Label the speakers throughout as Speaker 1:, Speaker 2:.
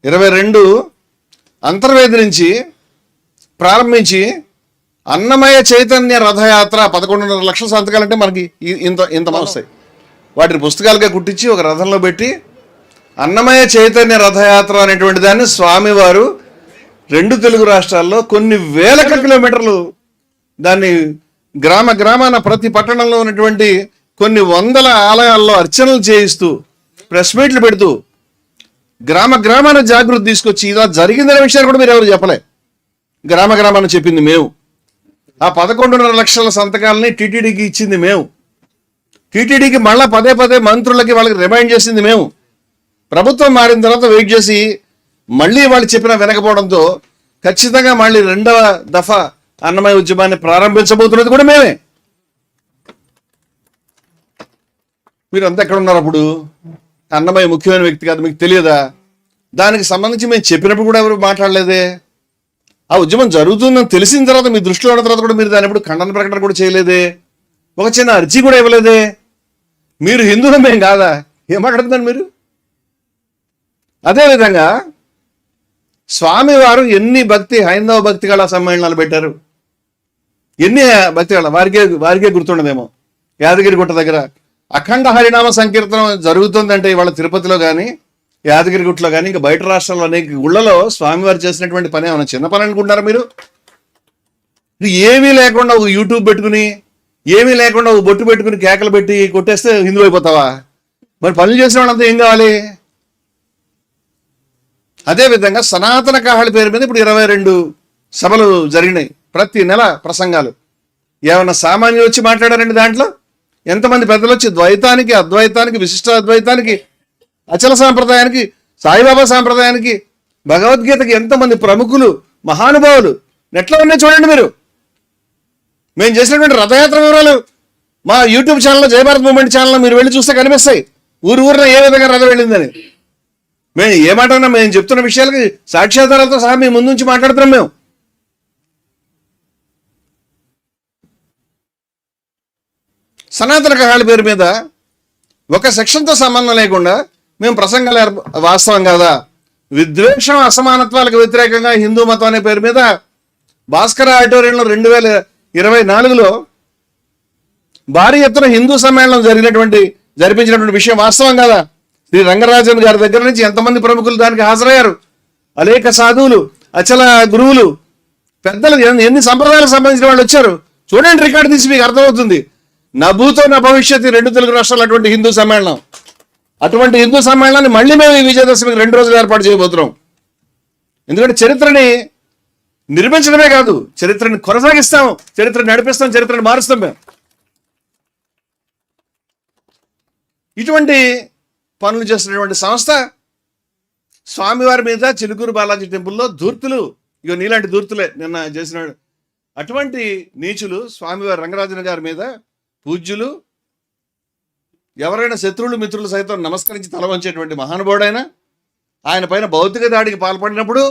Speaker 1: 22 అంతర్వేది నుంచి ప్రారంభించి అన్నమయ చైతన్య రథయాత్ర 11.5 లక్షల సంతకాలంటే మనకి ఇంత వస్తాయి. వాటిని పుస్తకాలుగా కుట్టించి ఒక రథంలో పెట్టి అన్నమయ చైతన్య రథయాత్ర అనేటువంటి దాన్ని స్వామివారు 2 తెలుగు రాష్ట్రాల్లో కొన్ని వేల కిలోమీటర్లు దాన్ని గ్రామాన ప్రతి పట్టణంలో ఉన్నటువంటి కొన్ని వందల ఆలయాల్లో అర్చనలు చేయిస్తూ ప్రెస్ మీట్లు పెడుతూ గ్రామాన జాగృతి తీసుకొచ్చి ఇలా జరిగిందనే విషయాన్ని కూడా మీరు ఎవరు చెప్పలే. గ్రామాన్ని చెప్పింది మేము. ఆ 11.5 లక్షల సంతకాలని టీటీడీకి ఇచ్చింది మేము. టీటీడీకి మళ్ళా పదే మంత్రులకి వాళ్ళకి రిమైండ్ చేసింది మేము. ప్రభుత్వం మారిన తర్వాత వెయిట్ చేసి మళ్ళీ వాళ్ళు చెప్పినా వినకపోవడంతో ఖచ్చితంగా మళ్ళీ 2వ దఫా అన్నమయ ఉద్యమాన్ని ప్రారంభించబోతున్నది కూడా మేమే. మీరు అంతా ఎక్కడ ఉన్నారు అప్పుడు? అన్నమయ్య ముఖ్యమైన వ్యక్తి కాదు, మీకు తెలియదా? దానికి సంబంధించి మేము చెప్పినప్పుడు కూడా ఎవరు మాట్లాడలేదే. ఆ ఉద్యమం జరుగుతుందని తెలిసిన తర్వాత మీ దృష్టిలో ఉన్న తర్వాత కూడా మీరు దాని ఎప్పుడు ఖండన ప్రకటన కూడా చేయలేదే. ఒక చిన్న అర్జీ కూడా ఇవ్వలేదే. మీరు హిందువులం ఏం కాదా? ఏం మాట్లాడుతున్నారు మీరు? అదేవిధంగా స్వామివారు ఎన్ని హైందవ భక్తి కళా సమ్మేళనాలు పెట్టారు, ఎన్ని భక్తి కళ వారికే గుర్తుండదేమో. యాదగిరి గుట్ట దగ్గర అఖండ హరినామ సంకీర్తనం జరుగుతుందంటే ఇవాళ తిరుపతిలో కానీ యాదగిరి గుట్టలో కానీ ఇంకా బయట రాష్ట్రాల్లో అనేక గుళ్ళలో స్వామివారు చేసినటువంటి పని ఏమైనా చిన్న పని అనుకుంటారా మీరు? ఏమీ లేకుండా ఒక యూట్యూబ్ పెట్టుకుని, ఏమీ లేకుండా ఒక బొట్టు పెట్టుకుని కేకలు పెట్టి కొట్టేస్తే హిందువు అయిపోతావా? మరి పనులు చేసిన వాళ్ళంతా ఏం కావాలి? అదేవిధంగా సనాతన కాహళి పేరు మీద ఇప్పుడు 22 సభలు జరిగినాయి. ప్రతి నెల ప్రసంగాలు. ఏమన్నా సామాన్యులు వచ్చి మాట్లాడారండి? దాంట్లో ఎంతమంది పెద్దలు వచ్చి ద్వైతానికి, అద్వైతానికి, విశిష్ట అద్వైతానికి, అచల సాంప్రదాయానికి, సాయిబాబా సాంప్రదాయానికి, భగవద్గీతకి ఎంతమంది ప్రముఖులు, మహానుభావులు నెట్లో ఉన్నాయి చూడండి మీరు. మేము చేసినటువంటి రథయాత్ర వివరాలు మా యూట్యూబ్ ఛానల్లో, జయభారత్ మూవ్మెంట్ ఛానల్లో మీరు వెళ్ళి చూస్తే కనిపిస్తాయి. ఊరిన ఏ విధంగా రథం వెళ్ళిందని. మేము ఏ మాట అన్నా మేము చెప్తున్న విషయాలకి సాక్ష్యాధారాలతో సహా మేము ముందు నుంచి మాట్లాడుతున్నాం. మేము సనాతన కాహళి పేరు మీద ఒక సెక్షన్తో సంబంధం లేకుండా మేము ప్రసంగాలు వాస్తవం కాదా? విద్వేషం, అసమానత్వాలకు వ్యతిరేకంగా హిందూ మతం అనే పేరు మీద భాస్కర ఆడిటోరియంలో 2024లో భారీ ఎత్తున హిందూ సమ్మేళనం జరిపించినటువంటి విషయం వాస్తవం కాదా? శ్రీ రంగరాజన్ గారి దగ్గర నుంచి ఎంతమంది ప్రముఖులు దానికి హాజరయ్యారు? అనేక సాధువులు, అచల గురువులు, పెద్దలు, ఎన్ని సంప్రదాయాలకు సంబంధించిన వాళ్ళు వచ్చారు. చూడండి, రికార్డు తీసి మీకు అర్థమవుతుంది. నా భూతో నా భవిష్యత్తు 2 తెలుగు రాష్ట్రాలు అటువంటి హిందూ సమ్మేళనం. అటువంటి హిందూ సమ్మేళనాన్ని మళ్ళీ మేము ఈ విజయదశమికి 2 రోజులు ఏర్పాటు చేయబోతున్నాం. ఎందుకంటే చరిత్రని నిర్మించడమే కాదు, చరిత్రని కొనసాగిస్తాం, చరిత్రని నడిపిస్తాం, చరిత్రని మారుస్తాం. మేము ఇటువంటి పనులు చేస్తున్నటువంటి సంస్థ స్వామివారి మీద చిలుకూరు బాలాజీ టెంపుల్లో ధూర్తులు, ఇక నీలాంటి ధూర్తులే నిన్న చేసినాడు. అటువంటి నీచులు స్వామివారి రంగరాజన్ గారి మీద పూజ్యులు, ఎవరైనా శత్రువులు మిత్రులు సైతం నమస్కరించి తల వంచేటువంటి మహానుభావుడైన ఆయన పైన భౌతిక దాడికి పాల్పడినప్పుడు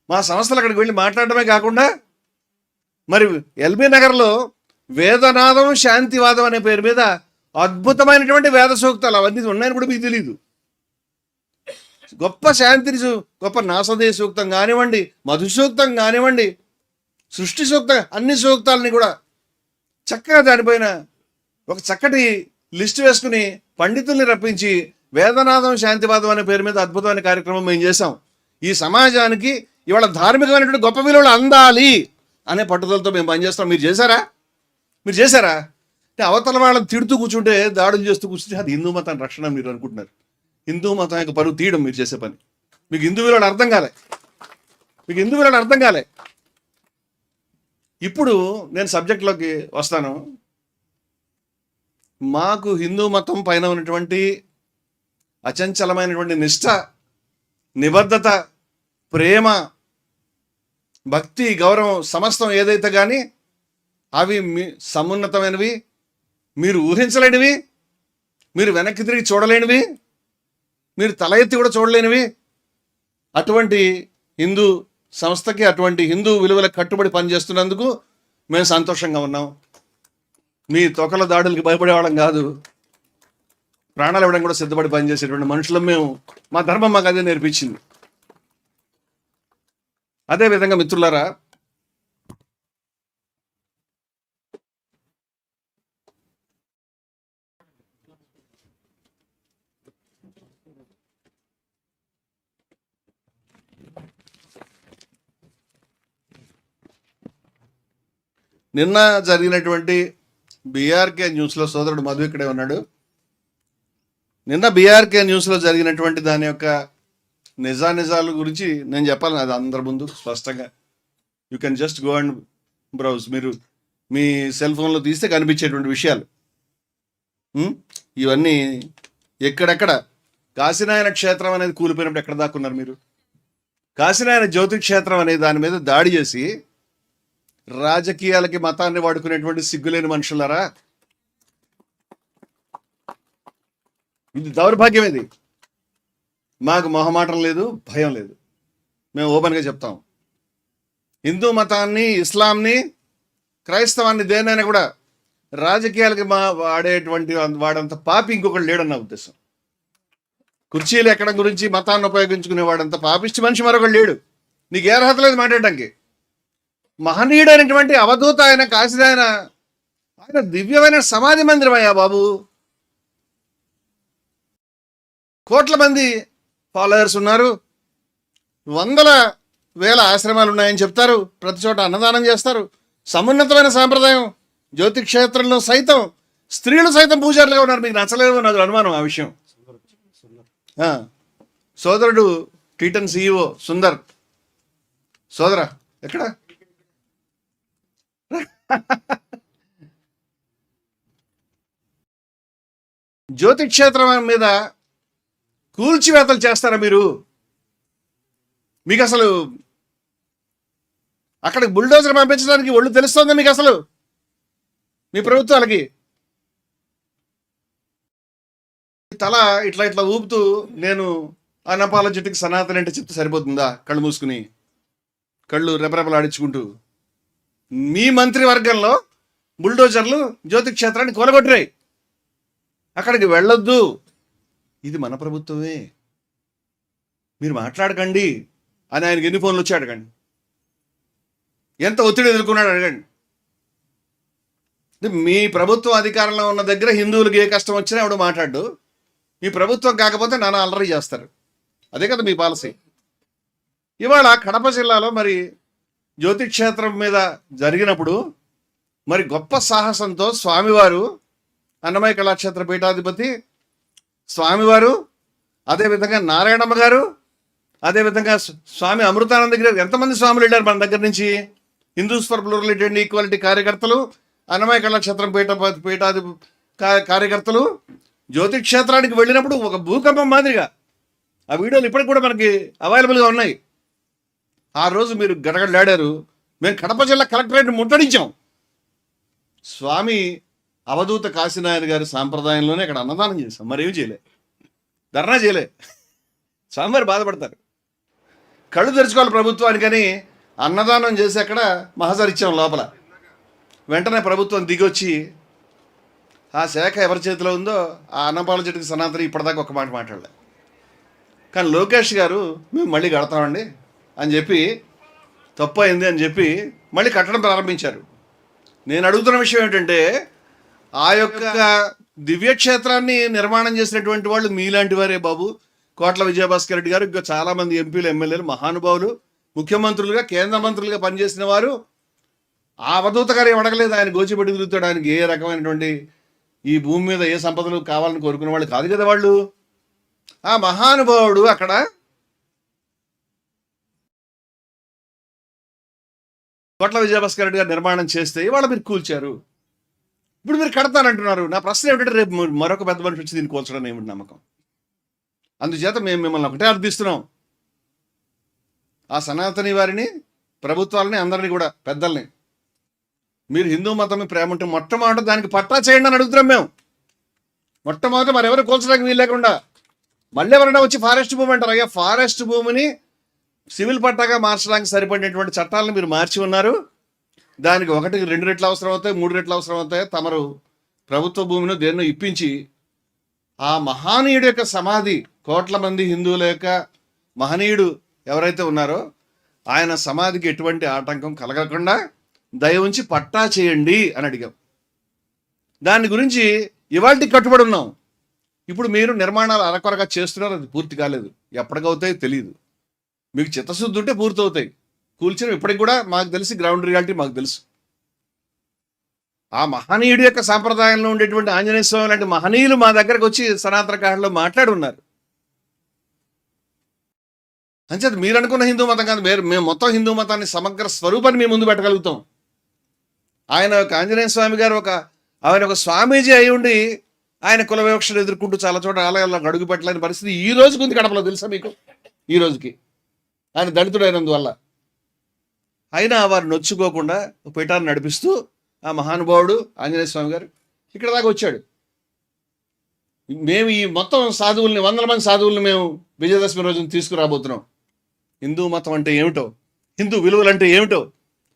Speaker 1: మా సంస్థలు అక్కడికి వెళ్ళి మాట్లాడటమే కాకుండా మరి ఎల్బీ నగర్లో వేదనాదం శాంతివాదం అనే పేరు మీద అద్భుతమైనటువంటి వేద సూక్తాలు అవన్నీ ఉన్నాయని కూడా మీకు తెలియదు. గొప్ప శాంతిని, గొప్ప నాసదే సూక్తం కానివ్వండి, మధు సూక్తం కానివ్వండి, సృష్టి సూక్త, అన్ని సూక్తాలని కూడా చక్కగా దానిపైన ఒక చక్కటి లిస్ట్ వేసుకుని పండితుల్ని రప్పించి వేదనాదం శాంతివాదం అనే పేరు మీద అద్భుతమైన కార్యక్రమం మేము చేశాం. ఈ సమాజానికి ఇవాళ ధార్మికమైనటువంటి గొప్ప విలువలు అందాలి అనే పట్టుదలతో మేము పనిచేస్తాం. మీరు చేశారా? అంటే అవతల వాళ్ళని తిడుతూ కూర్చుంటే, దాడులు చేస్తూ కూర్చుంటే అది హిందూ మతాన్ని రక్షణ మీరు అనుకుంటున్నారు. హిందూ మతం యొక్క పరువు తీయడం మీరు చేసే పని. మీకు హిందూ విలువలు అర్థం కాలే. ఇప్పుడు నేను సబ్జెక్ట్లోకి వస్తాను. మాకు హిందూ మతం పైన ఉన్నటువంటి అచంచలమైనటువంటి నిష్ఠ, నిబద్ధత, ప్రేమ, భక్తి, గౌరవం సమస్తం ఏదైతే కానీ అవి సమున్నతమైనవి, మీరు ఊహించలేనివి, మీరు వెనక్కి తిరిగి చూడలేనివి, మీరు తల ఎత్తి కూడా చూడలేనివి. అటువంటి హిందూ సంస్థకి, అటువంటి హిందూ విలువలకు కట్టుబడి పనిచేస్తున్నందుకు మేము సంతోషంగా ఉన్నాం. మీ తొకల దాడులకి భయపడేవాళ్ళం కాదు, ప్రాణాలు ఇవ్వడం కూడా సిద్ధపడి పనిచేసేటువంటి మనుషులం మేము. మా ధర్మం మాకు అదే నేర్పించింది. అదేవిధంగా మిత్రులారా, నిన్న జరిగినటువంటి బీఆర్కే న్యూస్లో, సోదరుడు మధు ఇక్కడే ఉన్నాడు, నిన్న బీఆర్కే న్యూస్లో జరిగినటువంటి దాని యొక్క నిజాల గురించి నేను చెప్పాలి. అది అందరి ముందు స్పష్టంగా you can just go and browse. మీరు మీ సెల్ ఫోన్లో తీస్తే కనిపించేటువంటి విషయాలు ఇవన్నీ. ఎక్కడెక్కడ కాశీనాయన క్షేత్రం అనేది కూలిపోయినప్పుడు ఎక్కడ దాక్కున్నారు మీరు? కాశీనాయన జ్యోతి క్షేత్రం అనే దాని మీద దాడి చేసి రాజకీయాలకి మతాన్ని వాడుకునేటువంటి సిగ్గులేని మనుషులారా, ఇది దౌర్భాగ్యం. ఇది మాకు మొహమాటం లేదు, భయం లేదు, మేము ఓపెన్గా చెప్తాం. హిందూ మతాన్ని, ఇస్లాంని, క్రైస్తవాన్ని, దేనైనా కూడా రాజకీయాలకి వాడేటువంటి వాడంత పాపి ఇంకొకటి లేడన్న ఉద్దేశం. కుర్చీలు ఎక్కడం గురించి మతాన్ని ఉపయోగించుకునే వాడంత పాపిష్టి మనిషి మరొకటి లేడు. నీకు ఏ అర్హత లేదు మాట్లాడటానికి. మహనీయుడైనటువంటి అవధూత ఆయన, కాశీనాయన, ఆయన దివ్యమైన సమాధి మందిరం అయ్యా బాబు. కోట్ల మంది ఫాలోయర్స్ ఉన్నారు, వందల వేల ఆశ్రమాలు ఉన్నాయని చెప్తారు, ప్రతి చోట అన్నదానం చేస్తారు, సమున్నతమైన సాంప్రదాయం. జ్యోతి క్షేత్రంలో సైతం స్త్రీలు సైతం పూజారులుగా ఉన్నారు. మీకు నచ్చలేదు నాకు అనుమానం ఆ విషయం. సోదరుడు టీటన్ సిఇఓ సుందర్, సోదరా ఎక్కడ? జ్యోతి క్షేత్రం మీద కూల్చివేతలు చేస్తారా మీరు? మీకు అసలు అక్కడికి బుల్డోజర్ పంపించడానికి ఒళ్ళు తెలుస్తుందా మీకు? అసలు మీ ప్రభుత్వాలకి తల ఇట్లా ఇట్లా ఊపుతూ నేను అన్అపాలజెటిక్ సనాతన అంటే చెప్తే సరిపోతుందా? కళ్ళు మూసుకుని, కళ్ళు రెపరెపలాడించుకుంటూ. మీ మంత్రివర్గంలో బుల్డోజర్లు జ్యోతి క్షేత్రాన్ని కూలగొట్టాయి. అక్కడికి వెళ్ళొద్దు, ఇది మన ప్రభుత్వమే, మీరు మాట్లాడకండి అని ఆయనకి ఎన్ని ఫోన్లు వచ్చి అడగండి. ఎంత ఒత్తిడి ఎదుర్కొన్నాడు అడగండి. మీ ప్రభుత్వం అధికారంలో ఉన్న దగ్గర హిందువులకు ఏ కష్టం వచ్చినా ఎవడు మాట్లాడు. మీ ప్రభుత్వం కాకపోతే నాన్న అల్లరి చేస్తారు. అదే కదా మీ పాలసీ. ఇవాళ కడప జిల్లాలో మరి జ్యోతి క్షేత్రం మీద జరిగినప్పుడు మరి గొప్ప సాహసంతో స్వామివారు, అన్నమయ్య కళాక్షేత్ర పీఠాధిపతి స్వామివారు, అదేవిధంగా నారాయణమ్మ గారు, అదేవిధంగా స్వామి అమృతానంద గారు, ఎంతమంది స్వాములు వెళ్ళారు మన దగ్గర నుంచి? Hindus for plurality and equality కార్యకర్తలు, అన్నమయ్య కళాక్షేత్రం పీఠాధి కార్యకర్తలు జ్యోతి క్షేత్రానికి వెళ్ళినప్పుడు ఒక భూకంపం మాదిరిగా ఆ వీడియోలు ఇప్పటికి కూడా మనకి అవైలబుల్గా ఉన్నాయి. ఆ రోజు మీరు గడగడలాడారు. మేము కడప జిల్లా కలెక్టరేట్ ముట్టడించాం. స్వామి అవధూత కాశీనాయన గారి సాంప్రదాయంలోనే ఇక్కడ అన్నదానం చేశాం. మరేం చేయలే, ధర్నా చేయలే. స్వామివారు బాధపడతారు. కళ్ళు తెరుచుకోవాలి ప్రభుత్వానికని అన్నదానం చేసి అక్కడ మహజర్ ఇచ్చాం లోపల. వెంటనే ప్రభుత్వం దిగొచ్చి ఆ శాఖ ఎవరి చేతిలో ఉందో ఆ అన్అపాలజెటిక్ సనాతన ఇప్పటిదాకా ఒక మాట మాట్లాడలే. కానీ లోకేష్ గారు మేము మళ్ళీ కడతామండి అని చెప్పి, తప్పు అయింది అని చెప్పి మళ్ళీ కట్టడం ప్రారంభించారు. నేను అడుగుతున్న విషయం ఏంటంటే, ఆ యొక్క దివ్యక్షేత్రాన్ని నిర్మాణం చేసినటువంటి వాళ్ళు మీలాంటి వారే బాబు. కోట్ల విజయభాస్కర్ రెడ్డి గారు, ఇంకా చాలామంది ఎంపీలు, ఎమ్మెల్యేలు, మహానుభావులు, ముఖ్యమంత్రులుగా, కేంద్ర మంత్రులుగా పనిచేసిన వారు. ఆ అవధూత గారు ఏం అడగలేదు. ఆయన గోచిపెట్టి తిరుగుతాడు. ఆయనకి ఏ రకమైనటువంటి ఈ భూమి మీద ఏ సంపదలు కావాలని కోరుకునే వాళ్ళు కాదు కదా వాళ్ళు. ఆ మహానుభావుడు అక్కడ కోట్ల విజయభాస్కర్ రెడ్డి గారు నిర్మాణం చేస్తే ఇవాళ మీరు కూల్చారు. ఇప్పుడు మీరు కడతానంటున్నారు. నా ప్రశ్న ఏమిటంటే, రేపు మరొక పెద్ద మనిషి వచ్చి దీన్ని కూల్చడం ఏమిటి నమ్మకం? అందుచేత మేము మిమ్మల్ని ఒకటే అర్థిస్తున్నాం. ఆ సనాతని వారిని, ప్రభుత్వాలని, అందరినీ కూడా, పెద్దల్ని, మీరు హిందూ మతం ప్రేమ ఉంటే మొట్టమొదటి దానికి పట్టా చేయండి అని అడుగుతున్నాం మేము. మొట్టమొదటి మరి ఎవరు కూల్చడానికి వీలు లేకుండా మళ్ళీ ఎవరైనా వచ్చి ఫారెస్ట్ భూమి అంటారు. అయ్యా, ఫారెస్ట్ భూమిని సివిల్ పట్టాగా మార్చడానికి సరిపడినటువంటి చట్టాలను మీరు మార్చి ఉన్నారు. దానికి 1, 2 రెట్లు అవసరం అవుతాయి, 3 రెట్లు అవసరం అవుతాయి. తమరు ప్రభుత్వ భూమిని దేన్నో ఇప్పించి ఆ మహనీయుడి యొక్క సమాధి, కోట్ల మంది హిందువుల యొక్క మహనీయుడు ఎవరైతే ఉన్నారో ఆయన సమాధికి ఎటువంటి ఆటంకం కలగకుండా దయ ఉంచి పట్టా చేయండి అని అడిగాం. దాని గురించి ఇవాళకి కట్టుబడి ఉన్నాం. ఇప్పుడు మీరు నిర్మాణాలు అరకొరగా చేస్తున్నారు, అది పూర్తి కాలేదు. ఎప్పటికవుతాయో తెలియదు. మీకు చిత్తశుద్ధి ఉంటే పూర్తి అవుతాయి. కూల్చిన ఇప్పటికి కూడా మాకు తెలిసి గ్రౌండ్ రియాలిటీ మాకు తెలుసు. ఆ మహనీయుడి యొక్క సాంప్రదాయంలో ఉండేటువంటి ఆంజనేయ స్వామి లాంటి మహనీయులు మా దగ్గరకు వచ్చి సనాతన కాలంలో మాట్లాడి ఉన్నారు. అంచేత మీరు అనుకున్న హిందూ మతం కాదు, మేము మొత్తం హిందూ మతాన్ని సమగ్ర స్వరూపాన్ని మేము ముందు పెట్టగలుగుతాం. ఆయన ఒక ఆంజనేయ స్వామి గారు ఆయన ఒక స్వామీజీ అయి ఉండి ఆయన కుల వివక్షను ఎదుర్కొంటూ చాలా చోట ఆలయాల్లో అడుగు పెట్టలేని పరిస్థితి ఈ రోజుకి ఉంది కడపలో, తెలుసా మీకు? ఈ రోజుకి ఆయన దళితుడు అయినందువల్ల అయినా వారు నొచ్చుకోకుండా పీఠాన్ని నడిపిస్తూ ఆ మహానుభావుడు ఆంజనేయ స్వామి గారు ఇక్కడ దాకా వచ్చాడు. మేము ఈ మొత్తం సాధువుల్ని 100 మంది సాధువుల్ని మేము విజయదశమి రోజున తీసుకురాబోతున్నాం. హిందూ మతం అంటే ఏమిటో, హిందూ విలువలు అంటే ఏమిటో,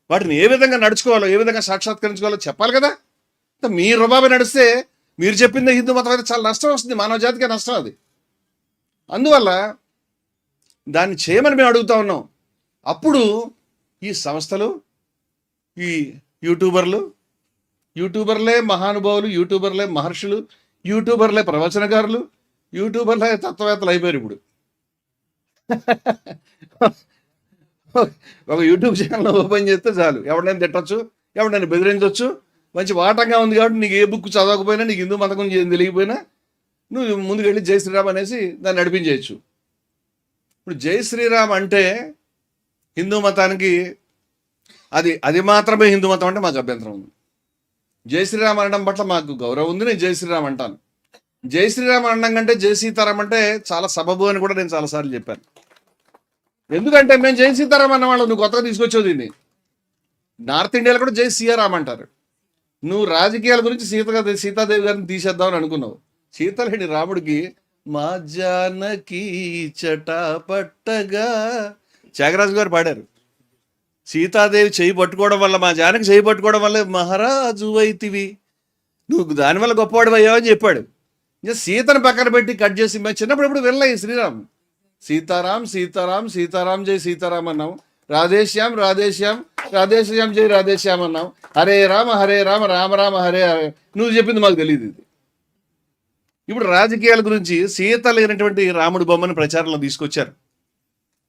Speaker 1: వాటిని ఏ విధంగా నడుచుకోవాలో, ఏ విధంగా సాక్షాత్కరించుకోవాలో చెప్పాలి కదా. మీ రుబాబు నడిస్తే మీరు చెప్పిందే హిందూ మతం అయితే చాలా నష్టం వస్తుంది, మానవ జాతికే నష్టం అది. అందువల్ల దాన్ని చేయమని మేము అడుగుతా ఉన్నాం. అప్పుడు ఈ సంస్థలు, ఈ యూట్యూబర్లే మహానుభావులు, యూట్యూబర్లే మహర్షులు, యూట్యూబర్లే ప్రవచనకారులు, యూట్యూబర్లే తత్వవేత్తలు అయిపోయారు. ఇప్పుడు ఒక యూట్యూబ్ ఛానల్ ఓపెన్ చేస్తే చాలు, ఎవరినైనా తిట్టచ్చు, ఎవరినైనా బెదిరించవచ్చు. మంచి వాటంగా ఉంది కాబట్టి నీకు ఏ బుక్ చదవకపోయినా, నీకు హిందూ మతం గురించి ఏం తెలియకపోయినా నువ్వు ముందుకెళ్ళి జై శ్రీరామ్ అనేసి దాన్ని నడిపించేయచ్చు. ఇప్పుడు జై శ్రీరామ్ అంటే హిందూ మతానికి అది మాత్రమే హిందూ మతం అంటే మాకు అభ్యంతరం ఉంది. జై శ్రీరామ్ అనడం పట్ల మాకు గౌరవం ఉంది, నేను జై శ్రీరామ్ అంటాను. జై శ్రీరామ్ అనడం కంటే జై సీతారాం అంటే చాలా సబబు అని కూడా నేను చాలాసార్లు చెప్పాను. ఎందుకంటే మేము జై సీతారాం అన్నవాళ్ళు, నువ్వు కొత్తగా తీసుకొచ్చావు దీన్ని. నార్త్ ఇండియాలో కూడా జై సీతారాం అంటారు. నువ్వు రాజకీయాల గురించి సీతాదేవి గారిని తీసేద్దామని అనుకున్నావు. సీతలేని రాముడికి మా జానకి చటాపట్టగా త్యాగరాజు గారు పాడారు. సీతాదేవి చేయి పట్టుకోవడం వల్ల, మా జానకి చేయి పట్టుకోవడం వల్ల మహారాజు అయితివి, నువ్వు దానివల్ల గొప్పవాడు అయ్యావని చెప్పాడు. ఇంకా సీతను పక్కన పెట్టి కట్ చేసి మేము చిన్నప్పుడు ఎప్పుడు వెళ్ళాయి శ్రీరామ్ సీతారాం సీతారాం సీతారాం జై సీతారాం అన్నాం, రాధేశ్యాం రాధేశ్యాం రాధేశ్యాం జై రాధేశ్యాం అన్నాం, హరే రామ రామ రామ హరే హరే. నువ్వు చెప్పింది మాకు తెలియదు. ఇది ఇప్పుడు రాజకీయాల గురించి సీత లేనటువంటి రాముడి బొమ్మను ప్రచారంలో తీసుకొచ్చారు.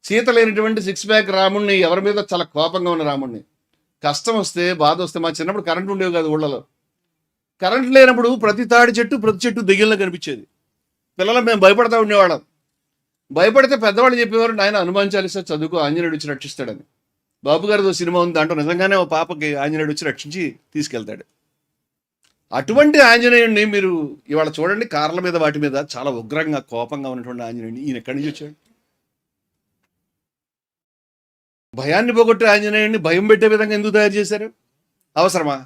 Speaker 1: సీత లేనటువంటి 6 ప్యాక్ రాముడిని, ఎవరి మీద చాలా కోపంగా ఉన్న రాముడిని, కష్టం వస్తే బాధ వస్తే, మా చిన్నప్పుడు కరెంట్ ఉండేవి కాదు ఊళ్ళలో. కరెంట్ లేనప్పుడు ప్రతి తాడి చెట్టు ప్రతి చెట్టు దెయ్యంలో కనిపించేది. పిల్లలు మేము భయపడతా ఉండేవాళ్ళం. భయపడితే పెద్దవాళ్ళు చెప్పేవారు, ఆయన హనుమాన్ చాలీసా చదువుకో, ఆంజనేయుడు వచ్చి రక్షిస్తాడని. బాబు గారితో సినిమా ఉంది, దాంట్లో నిజంగానే ఓ పాపకి ఆంజనేయుడు వచ్చి రక్షించి తీసుకెళ్తాడు. అటువంటి ఆంజనేయుడిని మీరు ఇవాళ చూడండి, కార్ల మీద వాటి మీద చాలా ఉగ్రంగా కోపంగా ఉన్నటువంటి ఆంజనేయుడిని ఈయన ఎక్కడి నుంచి వచ్చాడు? భయాన్ని పోగొట్టే ఆంజనేయుడిని భయం పెట్టే విధంగా ఎందుకు తయారు చేశారు? అవసరమా?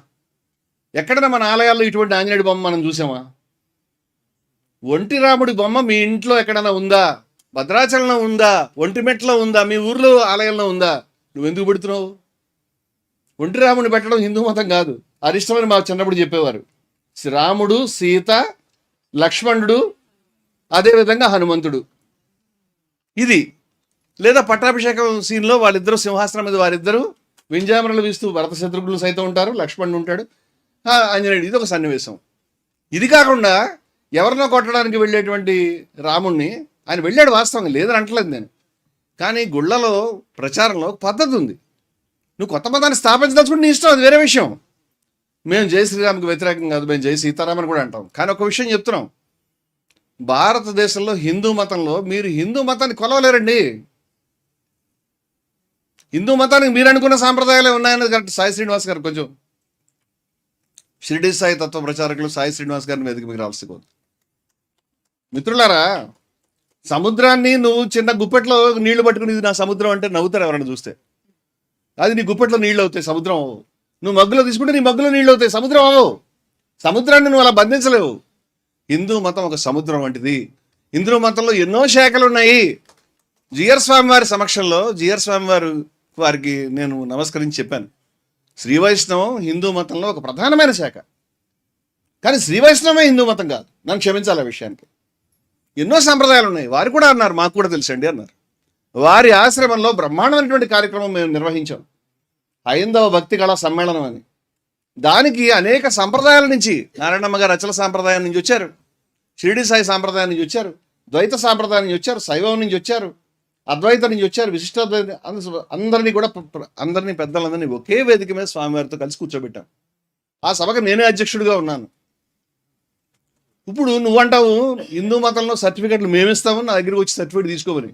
Speaker 1: ఎక్కడైనా మన ఆలయాల్లో ఇటువంటి ఆంజనేయుడి బొమ్మ మనం చూసామా? ఒంటి రాముడి బొమ్మ మీ ఇంట్లో ఎక్కడైనా ఉందా? భద్రాచలంలో ఉందా? ఒంటిమెట్లో ఉందా? మీ ఊర్లో ఆలయంలో ఉందా? నువ్వెందుకు పెడుతున్నావు? ఒంటి రాముడిని పెట్టడం హిందూ మతం కాదు, అరిష్టమని మా చిన్నప్పుడు చెప్పేవారు. రాముడు, సీత, లక్ష్మణుడు, అదేవిధంగా హనుమంతుడు. ఇది లేదా పట్టాభిషేకం సీన్లో వాళ్ళిద్దరూ సింహాసనం మీద వారిద్దరూ వింజామరలు వీస్తూ భరత శత్రుఘ్నులు సైతం ఉంటారు, లక్ష్మణుడు ఉంటాడు, ఆంజనేయుడు. ఇది ఒక సన్నివేశం. ఇది కాకుండా ఎవరినో కొట్టడానికి వెళ్ళేటువంటి రాముణ్ణి, ఆయన వెళ్ళాడు వాస్తవంగా, లేదని అంటలేదు నేను, కానీ గుళ్ళలో ప్రచారంలో ఒక పద్ధతి ఉంది. నువ్వు కొత్త మతాన్ని స్థాపించదలుచుకుంటే నీ ఇష్టం, అది వేరే విషయం. మేము జై శ్రీరామ్కి వ్యతిరేకం కాదు, మేము జై సీతారామని కూడా అంటాం. కానీ ఒక విషయం చెప్తున్నాం, భారతదేశంలో హిందూ మతంలో మీరు హిందూ మతాన్ని కొలవలేరండి. హిందూ మతానికి మీరు అనుకున్న సాంప్రదాయాలే ఉన్నాయన్నది కరెక్ట్. సాయి శ్రీనివాస్ గారు, కొంచెం షిరిడి సాయి తత్వ ప్రచారకులు సాయి శ్రీనివాస్ గారిని మీదకి మీకు రావాల్సి పోదు. మిత్రులారా, సముద్రాన్ని నువ్వు చిన్న గుప్పెట్లో నీళ్లు పట్టుకుని ఇది నా సముద్రం అంటే నవ్వుతారు ఎవరైనా చూస్తే. అది నీ గుప్పెట్లో నీళ్ళు అవుతాయి, సముద్రం అవ్వవు. నువ్వు మగ్గులో తీసుకుంటే నీ మగ్గులో నీళ్ళు అవుతాయి, సముద్రం అవ్వవు. సముద్రాన్ని నువ్వు అలా బంధించలేవు. హిందూ మతం ఒక సముద్రం వంటిది. హిందూ మతంలో ఎన్నో శాఖలు ఉన్నాయి. జిఆర్ స్వామి వారి సమక్షంలో జిఆర్ స్వామి వారికి నేను నమస్కరించి చెప్పాను, శ్రీ వైష్ణవం హిందూ మతంలో ఒక ప్రధానమైన శాఖ, కానీ శ్రీ వైష్ణవమే హిందూ మతం కాదు. నన్ను క్షమించాలి ఆ విషయానికి. ఎన్నో సాంప్రదాయాలు ఉన్నాయి. వారు కూడా అన్నారు, మాకు కూడా తెలుసండి అన్నారు. వారి ఆశ్రమంలో బ్రహ్మాండమైనటువంటి కార్యక్రమం మేము నిర్వహించాం, హైందవ భక్తి కళా సమ్మేళనం అని. దానికి అనేక సంప్రదాయాల నుంచి, నారాయణమ్మ గారు అచల సాంప్రదాయం నుంచి వచ్చారు, షిరిడి సాయి సాంప్రదాయం నుంచి వచ్చారు, ద్వైత సాంప్రదాయం నుంచి వచ్చారు, శైవం నుంచి వచ్చారు, అద్వైతం నుంచి వచ్చారు, విశిష్టాద్వైత, అందరినీ కూడా అందరినీ పెద్దలందరినీ ఒకే వేదిక మీద స్వామివారితో కలిసి కూర్చోబెట్టాం. ఆ సభకు నేనే అధ్యక్షుడిగా ఉన్నాను. ఇప్పుడు నువ్వంటావు హిందూ మతంలో సర్టిఫికెట్లు మేమిస్తామని నా దగ్గరికి వచ్చి సర్టిఫికేట్ తీసుకోమని.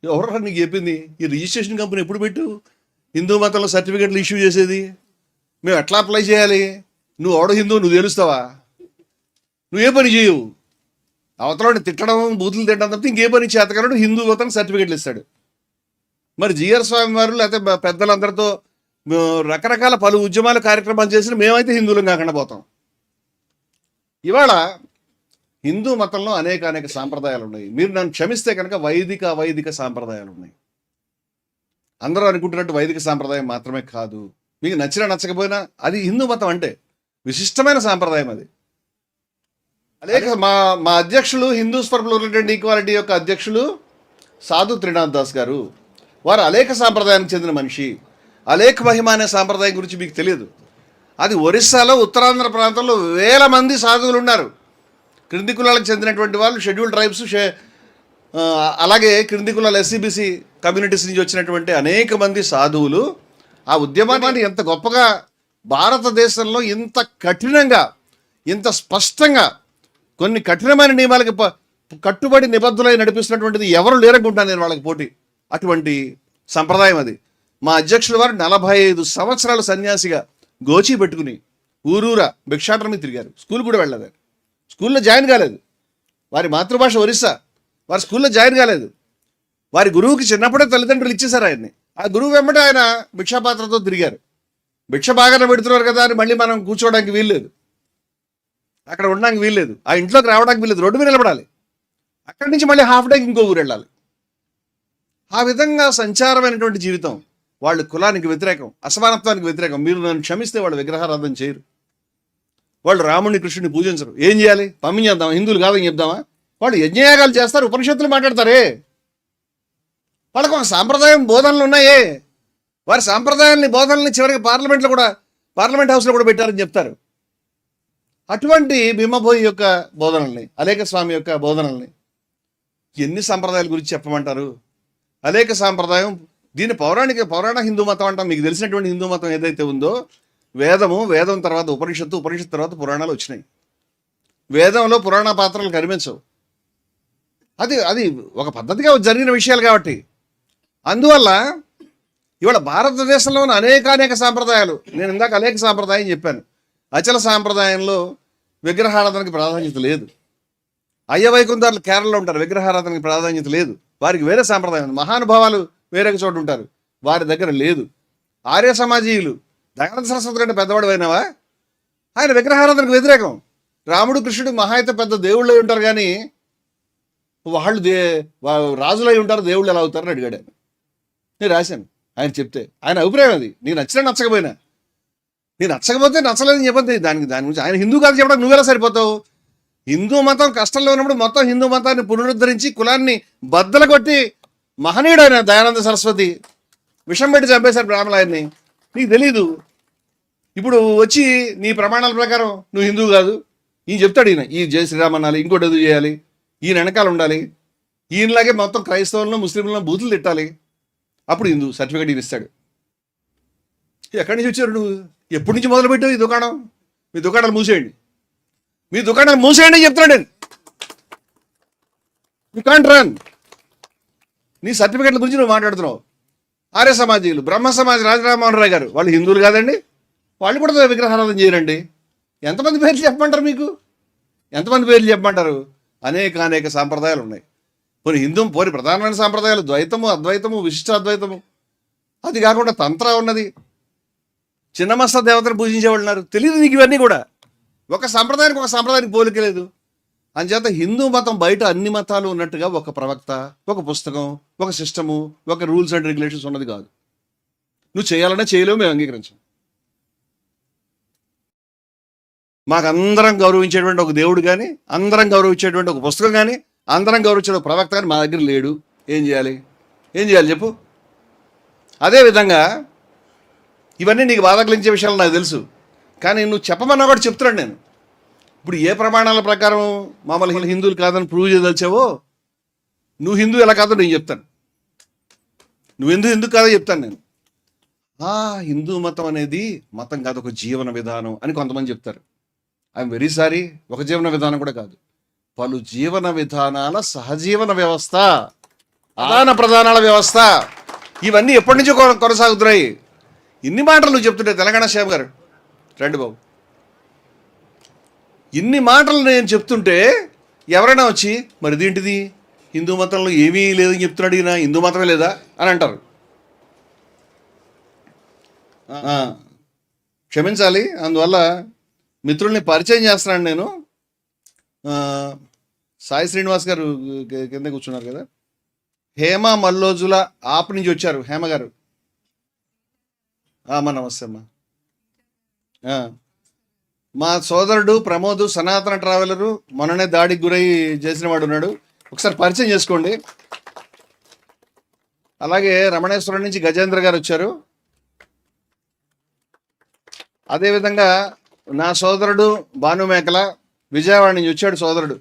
Speaker 1: ఎవరు నీకు చెప్పింది? ఈ రిజిస్ట్రేషన్ కంపెనీ ఎప్పుడు పెట్టు హిందూ మతంలో సర్టిఫికెట్లు ఇష్యూ చేసేది? మేము ఎట్లా అప్లై చేయాలి? నువ్వు ఎవడో హిందూ నువ్వు తెలుస్తావా? నువ్వే పని చేయవు, అవతలని తిట్టడం, బూతులు తిట్టడం తప్పితే ఇంకే పని చేతకన్నాడు. హిందూ మతం సర్టిఫికెట్లు ఇస్తాడు. మరి జిఆర్ స్వామి వారు లేకపోతే పెద్దలందరితో రకరకాల పలు ఉద్యమాలు కార్యక్రమాలు చేసిన మేమైతే హిందువులం కాకుండా పోతాం. ఇవాళ హిందూ మతంలో అనేక సాంప్రదాయాలు ఉన్నాయి. మీరు నన్ను క్షమిస్తే కనుక వైదిక సాంప్రదాయాలు ఉన్నాయి. అందరూ అనుకుంటున్నట్టు వైదిక సాంప్రదాయం మాత్రమే కాదు. మీకు నచ్చినా నచ్చకపోయినా అది హిందూ మతం అంటే విశిష్టమైన సాంప్రదాయం అది. అలాగే మా అధ్యక్షులు హిందూస్ ఫర్ ప్లూరలిటీ ఈక్వాలిటీ యొక్క అధ్యక్షులు సాధు త్రినాథ్ దాస్ గారు, వారు అలేఖ సాంప్రదాయానికి చెందిన మనిషి. అలేఖ మహిమ అనే సాంప్రదాయం గురించి మీకు తెలియదు. అది ఒరిస్సాలో ఉత్తరాంధ్ర ప్రాంతంలో వేల మంది సాధువులు ఉన్నారు. క్రింది కులాలకు చెందినటువంటి వాళ్ళు, షెడ్యూల్ ట్రైబ్స్, అలాగే క్రింది కులాల ఎస్సీబీసీ కమ్యూనిటీస్ నుంచి వచ్చినటువంటి అనేక మంది సాధువులు ఆ ఉద్యమాన్ని ఎంత గొప్పగా భారతదేశంలో ఇంత కఠినంగా, ఇంత స్పష్టంగా కొన్ని కఠినమైన నియమాలకి కట్టుబడి నిబద్ధులై నడిపిస్తున్నటువంటిది ఎవరు లేరనుకుంటాను నేను వాళ్ళకి పోటీ. అటువంటి సంప్రదాయం అది. మా అధ్యక్షుల వారు 45 సంవత్సరాలు సన్యాసిగా గోచి పెట్టుకుని ఊరూరా భిక్షాటనమి తిరిగారు. స్కూల్ కూడా వెళ్ళలేదు, స్కూల్లో జాయిన్ కాలేదు. వారి మాతృభాష ఒరిస్సా, వారి స్కూల్లో జాయిన్ కాలేదు. వారి గురువుకి చిన్నప్పుడే తల్లిదండ్రులు ఇచ్చేశారు ఆయన్ని. ఆ గురువు వెంబడి ఆయన భిక్షాపాత్రతో తిరిగారు. భిక్ష బాగానే పెడుతున్నారు కదా అని మళ్ళీ మనం కూర్చోవడానికి వీల్లేదు, అక్కడ ఉండడానికి వీల్లేదు, ఆ ఇంట్లోకి రావడానికి వీల్లేదు, రోడ్డు మీద నిలబడాలి. అక్కడి నుంచి మళ్ళీ హాఫ్ డేకి ఇంకో ఊరు వెళ్ళాలి. ఆ విధంగా సంచారమైనటువంటి జీవితం. వాళ్ళు కులానికి వ్యతిరేకం, అసమానత్వానికి వ్యతిరేకం. మీరు నన్ను క్షమిస్తే వాళ్ళు విగ్రహారాధన చేయరు, వాళ్ళు రాముడిని కృష్ణుడిని పూజించరు. ఏం చేయాలి? పంపించేద్దాం, హిందువులు కాదని చెప్దామా? వాళ్ళు యజ్ఞయాగాలు చేస్తారు, ఉపనిషత్తులు మాట్లాడతారే. వాళ్ళకు ఒక సాంప్రదాయం, బోధనలు ఉన్నాయే. వారి సాంప్రదాయాన్ని, బోధనల్ని చివరికి పార్లమెంట్ హౌస్లో కూడా పెట్టారని చెప్తారు. అటువంటి భీమభోయి యొక్క బోధనల్ని, అలేఖ స్వామి యొక్క బోధనల్ని ఎన్ని సంప్రదాయాల గురించి చెప్పమంటారు? అలేఖ సాంప్రదాయం, దీని పౌరాణ హిందూ మతం అంటాం. మీకు తెలిసినటువంటి హిందూ మతం ఏదైతే ఉందో, వేదం తర్వాత ఉపనిషత్తు తర్వాత పురాణాలు వచ్చినాయి. వేదంలో పురాణ పాత్రలు కనిపించవు. అది ఒక పద్ధతిగా జరిగిన విషయాలు కాబట్టి. అందువల్ల ఇవాళ భారతదేశంలో ఉన్న అనేక సాంప్రదాయాలు, నేను ఇందాక అలేఖ సాంప్రదాయం చెప్పాను. అచల సాంప్రదాయంలో విగ్రహారాధనకి ప్రాధాన్యత లేదు. అయ్యవైకుంఠాలు కేరళలో ఉంటారు, విగ్రహారాధనకి ప్రాధాన్యత లేదు. వారికి వేరే సాంప్రదాయం ఉంది. మహానుభావాలు వేరే చోటు ఉంటారు, వారి దగ్గర లేదు. ఆర్య సమాజీయులు, దయానంద సరస్వతి కంటే పెద్దవాడు అయినావా? ఆయన విగ్రహారాధనకు వ్యతిరేకం. రాముడు కృష్ణుడు మహా అయితే పెద్ద దేవుళ్ళు అయి ఉంటారు, కానీ వాళ్ళు రాజులై ఉంటారు, దేవుళ్ళు ఎలా అవుతారని అడిగాడు ఆయన. నేను రాశాను, ఆయన చెప్తే ఆయన అభిప్రాయం అది. నేను నచ్చినా నచ్చకపోయినా, నేను నచ్చకపోతే నచ్చలేదని చెప్పండి. దాని గురించి ఆయన హిందూ కాదు చెప్పడానికి నువ్వెలా సరిపోతావు? హిందూ మతం కష్టంలో ఉన్నప్పుడు మొత్తం హిందూ మతాన్ని పునరుద్ధరించి కులాన్ని బద్దలు కొట్టి మహనీయుడు ఆయన దయానంద సరస్వతి విషం పెట్టి చంపేశారు బ్రాహ్మణులని. నీకు తెలీదు. ఇప్పుడు వచ్చి నీ ప్రమాణాల ప్రకారం నువ్వు హిందూ కాదు, ఈయన చెప్తాడు. ఈయన ఈ జయ శ్రీరామ్ అనాలి, ఇంకోటి ఎదురు చేయాలి, ఈయన వెనకాల ఉండాలి, ఈయనలాగే మొత్తం క్రైస్తవులను ముస్లింలను బూతులు తిట్టాలి, అప్పుడు హిందూ సర్టిఫికేట్ ఈయన ఇస్తాడు. ఎక్కడి నుంచి వచ్చారు నువ్వు? ఎప్పటి నుంచి మొదలుపెట్టావు ఈ దుకాణం? మీ దుకాణాలు మూసేయండి, మీ దుకాణాలు మూసేయండి అని చెప్తున్నాడు నేను. You can't run. నీ సర్టిఫికేట్ల గురించి నువ్వు మాట్లాడుతున్నావు. ఆర్య సమాజీయులు, బ్రహ్మ సమాజ్, రాజరామోహన్ రాయ్ గారు, వాళ్ళు హిందువులు కాదండి, వాళ్ళు కూడా విగ్రహారాధన చేయరండి. ఎంతమంది పేర్లు చెప్పమంటారు? మీకు ఎంతమంది పేర్లు చెప్పమంటారు? అనేక సాంప్రదాయాలు ఉన్నాయి. పోని ప్రధానమైన సాంప్రదాయాలు ద్వైతము, అద్వైతము, విశిష్ట అద్వైతము. అది కాకుండా తంత్ర ఉన్నది, చిన్నమస్త దేవతను పూజించేవాళ్ళు ఉన్నారు. తెలియదు నీకు ఇవన్నీ కూడా. ఒక సాంప్రదాయానికి పోలికలేదు. అంచేత హిందూ మతం బయట అన్ని మతాలు ఉన్నట్టుగా ఒక ప్రవక్త, ఒక పుస్తకం, ఒక సిస్టము, ఒక రూల్స్ అండ్ రెగ్యులేషన్స్ ఉన్నది కాదు. నువ్వు చేయాలన్నా చేయలేవు, మేము అంగీకరించాం. మాకు అందరం గౌరవించేటువంటి ఒక దేవుడు కానీ, అందరం గౌరవించేటువంటి ఒక పుస్తకం కానీ, అందరం గౌరవించే ఒక ప్రవక్త కానీ మా దగ్గర లేడు. ఏం చేయాలి? ఏం చేయాలి చెప్పు? అదేవిధంగా ఇవన్నీ నీకు బాధ కలిగించే విషయాలు నాకు తెలుసు, కానీ నువ్వు చెప్పమన్నా కూడా చెప్తున్నాడు నేను. ఇప్పుడు ఏ ప్రమాణాల ప్రకారం మామూలు హిందువులు కాదని ప్రూవ్ చేయదలిచావో, నువ్వు హిందూ ఎలా కాదో నేను చెప్తాను. నువ్వు ఎందుకు కాదో చెప్తాను నేను. హిందూ మతం అనేది మతం కాదు, ఒక జీవన విధానం అని కొంతమంది చెప్తారు. ఐఎమ్ వెరీ సారీ, ఒక జీవన విధానం కూడా కాదు, పలు జీవన విధానాల సహజీవన వ్యవస్థ, ఆదాన ప్రధానాల వ్యవస్థ, ఇవన్నీ ఎప్పటి నుంచో కొనసాగుతున్నాయి. ఇన్ని మాటలు నువ్వు చెప్తుంటే తెలంగాణ శ్యామ్ గారు రండి బాబు, ఇన్ని మాటలు నేను చెప్తుంటే ఎవరైనా వచ్చి మరి ఇదేంటిది హిందూ మతంలో ఏమీ లేదని చెప్తున్నాడు ఈయన, హిందూ మతమే లేదా అని అంటారు. క్షమించాలి, అందువల్ల మిత్రుల్ని పరిచయం చేస్తున్నాను నేను. సాయి శ్రీనివాస్ గారు కింద కూర్చున్నారు కదా, హేమ మల్లోజుల ఆప్ నుంచి వచ్చారు. హేమ గారు అమ్మా నమస్తే అమ్మా. మా సోదరుడు ప్రమోద్ సనాతన ట్రావెలరు మొన్ననే దాడికి గురై చేసిన వాడు ఉన్నాడు, ఒకసారి పరిచయం చేసుకోండి. అలాగే రమణేశ్వరం నుంచి గజేంద్ర గారు వచ్చారు. అదేవిధంగా నా సోదరుడు భానుమేకల విజయవాడ నుంచి వచ్చాడు, సోదరుడు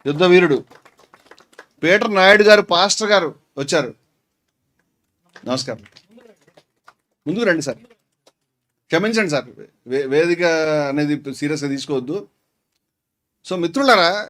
Speaker 1: యుద్ధ వీరుడు. పీటర్ నాయుడు గారు పాస్టర్ గారు వచ్చారు. నమస్కారం, ముందుకు రండి సార్. క్షమించండి సార్, వేదిక అనేది సీరియస్గా తీసుకోవద్దు. సో మిత్రులారా,